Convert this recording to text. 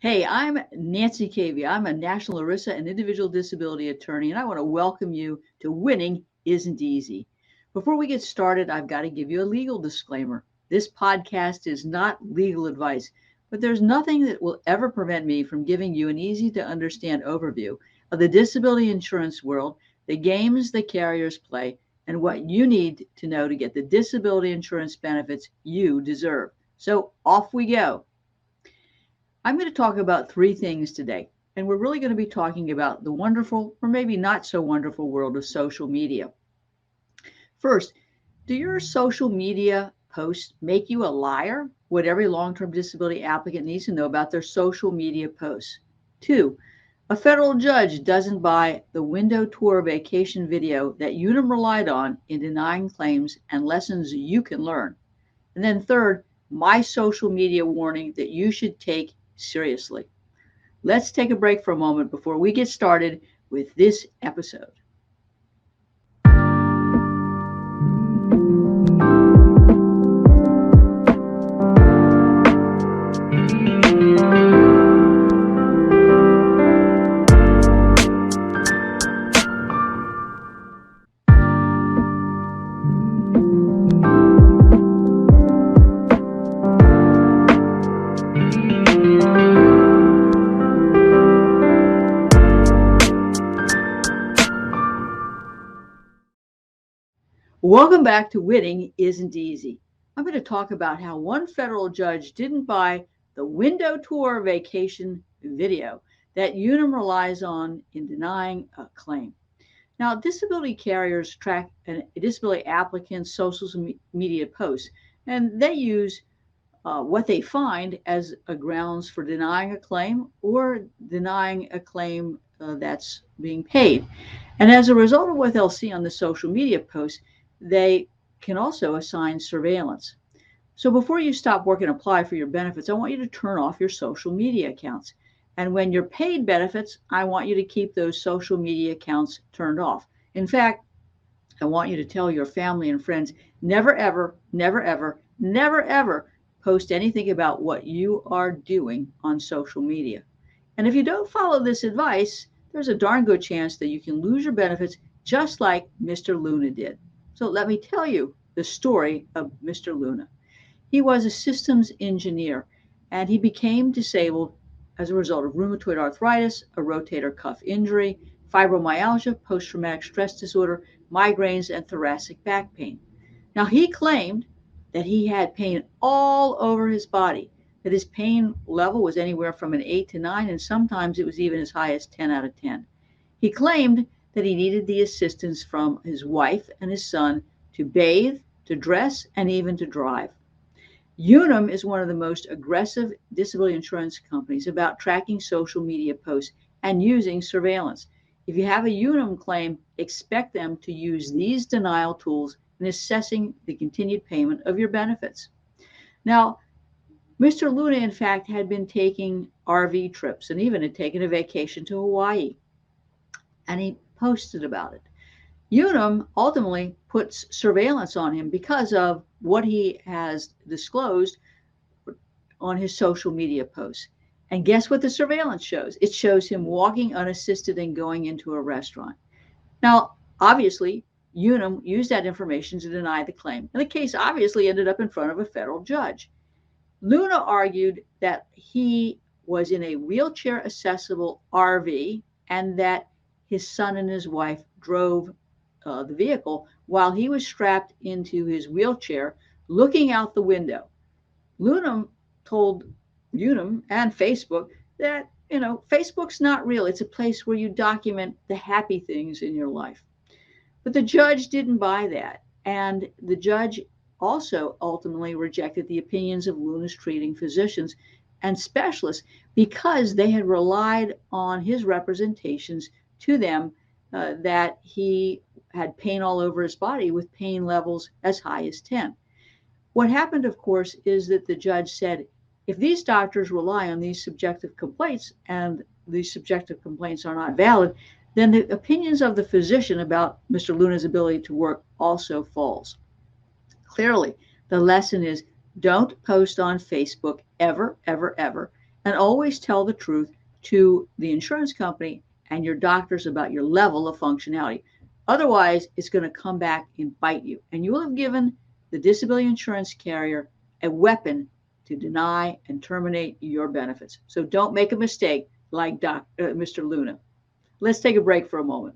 Hey, I'm Nancy Cavey. I'm a national ERISA and individual disability attorney, and I want to welcome you to Winning Isn't Easy. Before we get started, I've got to give you a legal disclaimer. This podcast is not legal advice, but there's nothing that will ever prevent me from giving you an easy to understand overview of the disability insurance world, the games the carriers play, and what you need to know to get the disability insurance benefits you deserve. So off we go. I'm going to talk about three things today, and we're really going to be talking about the wonderful, or maybe not so wonderful, world of social media. First, do your social media posts make you a liar? What every long-term disability applicant needs to know about their social media posts. Two, a federal judge doesn't buy the window tour vacation video that Unum relied on in denying claims and lessons you can learn. And then third, my social media warning that you should take seriously. Let's take a break for a moment before we get started with this episode. Welcome back to Winning Isn't Easy. I'm going to talk about how one federal judge didn't buy the window tour vacation video that Unum relies on in denying a claim. Now, disability carriers track a disability applicant's social media posts, and they use what they find as a grounds for denying a claim or denying a claim that's being paid. And as a result of what they'll see on the social media posts, they can also assign surveillance. So before you stop work and apply for your benefits, I want you to turn off your social media accounts. And when you're paid benefits, I want you to keep those social media accounts turned off. In fact, I want you to tell your family and friends, never, ever, never, ever, never, ever post anything about what you are doing on social media. And if you don't follow this advice, there's a darn good chance that you can lose your benefits just like Mr. Luna did. So let me tell you the story of Mr. Luna. He was a systems engineer, and he became disabled as a result of rheumatoid arthritis, a rotator cuff injury, fibromyalgia, post-traumatic stress disorder, migraines, and thoracic back pain. Now, he claimed that he had pain all over his body, that his pain level was anywhere from an 8 to 9, and sometimes it was even as high as 10 out of 10. He claimed that he needed the assistance from his wife and his son to bathe, to dress, and even to drive. Unum is one of the most aggressive disability insurance companies about tracking social media posts and using surveillance. If you have a Unum claim, expect them to use these denial tools in assessing the continued payment of your benefits. Now, Mr. Luna, in fact, had been taking RV trips and even had taken a vacation to Hawaii, and he posted about it. Unum ultimately puts surveillance on him because of what he has disclosed on his social media posts. And guess what the surveillance shows? It shows him walking unassisted and going into a restaurant. Now, obviously, Unum used that information to deny the claim, and the case obviously ended up in front of a federal judge. Luna argued that he was in a wheelchair accessible RV and that his son and his wife drove the vehicle while he was strapped into his wheelchair looking out the window. Luna told Unum and Facebook that, Facebook's not real. It's a place where you document the happy things in your life. But the judge didn't buy that. And the judge also ultimately rejected the opinions of Luna's treating physicians and specialists because they had relied on his representations to them that he had pain all over his body with pain levels as high as 10. What happened, of course, is that the judge said, if these doctors rely on these subjective complaints and these subjective complaints are not valid, then the opinions of the physician about Mr. Luna's ability to work also falls. Clearly, the lesson is don't post on Facebook ever, ever, ever. And always tell the truth to the insurance company and your doctors about your level of functionality. Otherwise, it's going to come back and bite you. And you will have given the disability insurance carrier a weapon to deny and terminate your benefits. So don't make a mistake like Mr. Luna. Let's take a break for a moment.